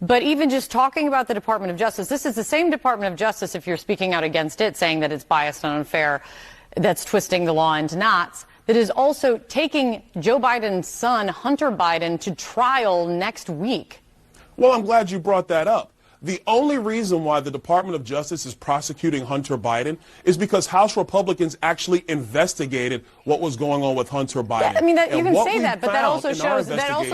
But even just talking about the Department of Justice, this is the same Department of Justice, if you're speaking out against it, saying that it's biased and unfair, that's twisting the law into knots, that is also taking Joe Biden's son, Hunter Biden, to trial next week. Well, I'm glad you brought that up. The only reason why the Department of Justice is prosecuting Hunter Biden is because House Republicans actually investigated what was going on with Hunter Biden. Yeah, I mean, you can say that, but that also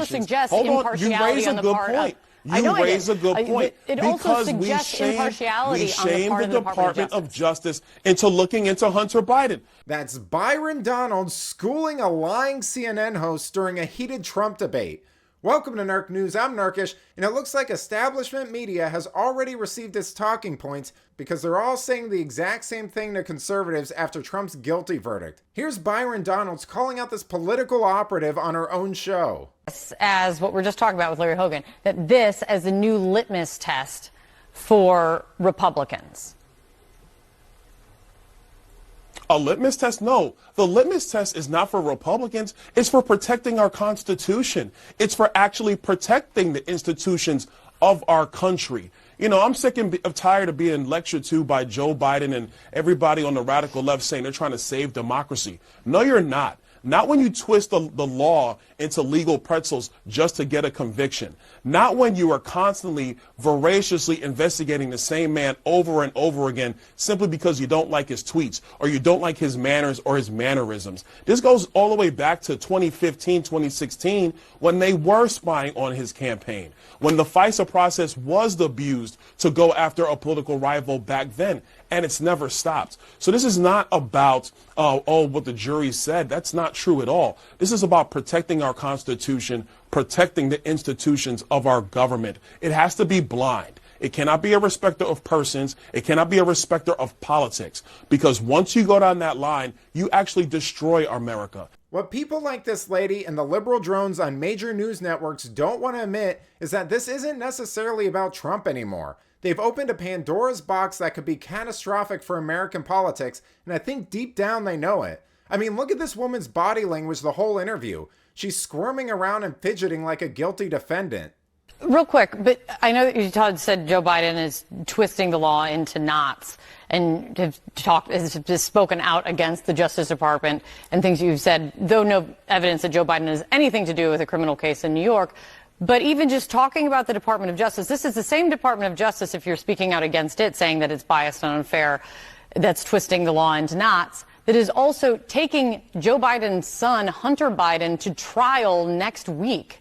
suggests impartiality on the part of... You raise a good point. It also suggests impartiality on the part of the Department of Justice into looking into Hunter Biden. That's Byron Donalds schooling a lying CNN host during a heated Trump debate. Welcome to Nerk News. I'm Nerkish, and it looks like establishment media has already received its talking points because they're all saying the exact same thing to conservatives after Trump's guilty verdict. Here's Byron Donalds calling out this political operative on her own show. As what we're just talking about with Larry Hogan, that this as the new litmus test for Republicans. A litmus test? No. The litmus test is not for Republicans. It's for protecting our Constitution. It's for actually protecting the institutions of our country. You know, I'm sick and tired of being lectured to by Joe Biden and everybody on the radical left saying they're trying to save democracy. No, you're not. Not when you twist the law into legal pretzels just to get a conviction. Not when you are constantly, voraciously investigating the same man over and over again simply because you don't like his tweets or you don't like his manners or his mannerisms. This goes all the way back to 2015, 2016 when they were spying on his campaign, when the FISA process was abused to go after a political rival back then. And it's never stopped. So this is not about, what the jury said. That's not true at all. This is about protecting our Constitution, protecting the institutions of our government. It has to be blind. It cannot be a respecter of persons. It cannot be a respecter of politics. Because once you go down that line, you actually destroy America. What people like this lady and the liberal drones on major news networks don't want to admit is that this isn't necessarily about Trump anymore. They've opened a Pandora's box that could be catastrophic for American politics, and I think deep down they know it. I mean, look at this woman's body language the whole interview. She's squirming around and fidgeting like a guilty defendant. Real quick, but I know that you said Joe Biden is twisting the law into knots and has spoken out against the Justice Department and things you've said, though no evidence that Joe Biden has anything to do with a criminal case in New York. But even just talking about the Department of Justice, this is the same Department of Justice, if you're speaking out against it, saying that it's biased and unfair, that's twisting the law into knots, that is also taking Joe Biden's son, Hunter Biden, to trial next week.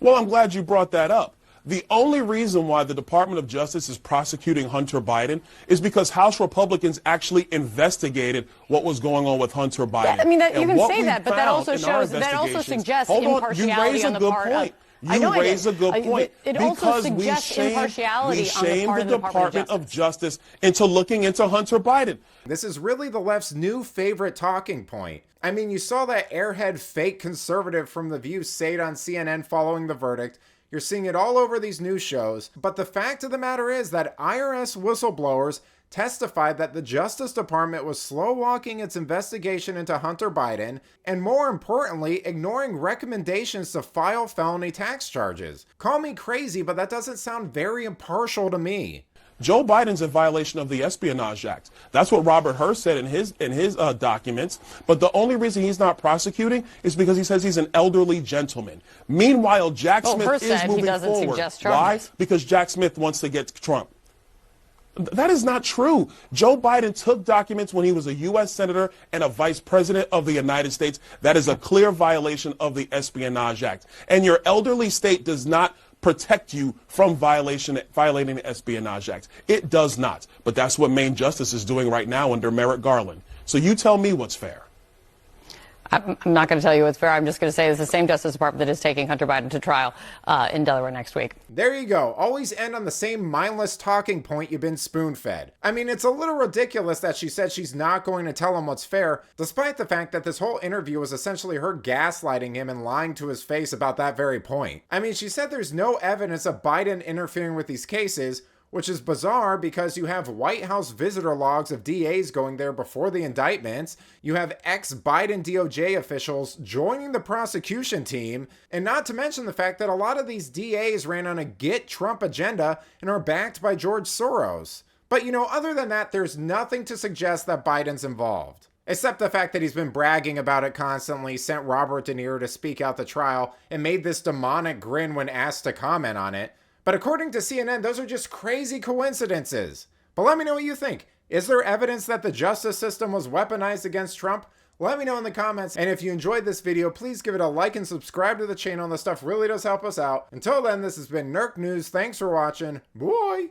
Well, I'm glad you brought that up. The only reason why the Department of Justice is prosecuting Hunter Biden is because House Republicans actually investigated what was going on with Hunter Biden. Yeah, I mean, you can say that, but that also suggests impartiality on the part of... You raise a good point. It also suggests impartiality on the part of the Department of Justice into looking into Hunter Biden. This is really the left's new favorite talking point. I mean, you saw that airhead fake conservative from The View say it on CNN following the verdict. You're seeing it all over these news shows. But the fact of the matter is that IRS whistleblowers testified that the Justice Department was slow-walking its investigation into Hunter Biden, and more importantly, ignoring recommendations to file felony tax charges. Call me crazy, but that doesn't sound very impartial to me. Joe Biden's in violation of the Espionage Act. That's what Robert Hur said in his documents. But the only reason he's not prosecuting is because he says he's an elderly gentleman. Meanwhile, Jack Smith is moving forward. Why? Because Jack Smith wants to get Trump. That is not true. Joe Biden took documents when he was a U.S. Senator and a Vice President of the United States. That is a clear violation of the Espionage Act. And your elderly state does not protect you from violating the Espionage Act. It does not. But that's what Maine Justice is doing right now under Merrick Garland. So you tell me what's fair. I'm not going to tell you what's fair. I'm just going to say it's the same Justice Department that is taking Hunter Biden to trial in Delaware next week. There you go. Always end on the same mindless talking point you've been spoon-fed. I mean, it's a little ridiculous that she said she's not going to tell him what's fair, despite the fact that this whole interview was essentially her gaslighting him and lying to his face about that very point. I mean, she said there's no evidence of Biden interfering with these cases, which is bizarre because you have White House visitor logs of DAs going there before the indictments, you have ex-Biden DOJ officials joining the prosecution team, and not to mention the fact that a lot of these DAs ran on a Get Trump agenda and are backed by George Soros. But other than that, there's nothing to suggest that Biden's involved. Except the fact that he's been bragging about it constantly, sent Robert De Niro to speak out the trial, and made this demonic grin when asked to comment on it. But according to CNN, those are just crazy coincidences. But let me know what you think. Is there evidence that the justice system was weaponized against Trump? Let me know in the comments. And if you enjoyed this video, please give it a like and subscribe to the channel. This stuff really does help us out. Until then, this has been Nerk News. Thanks for watching. Bye!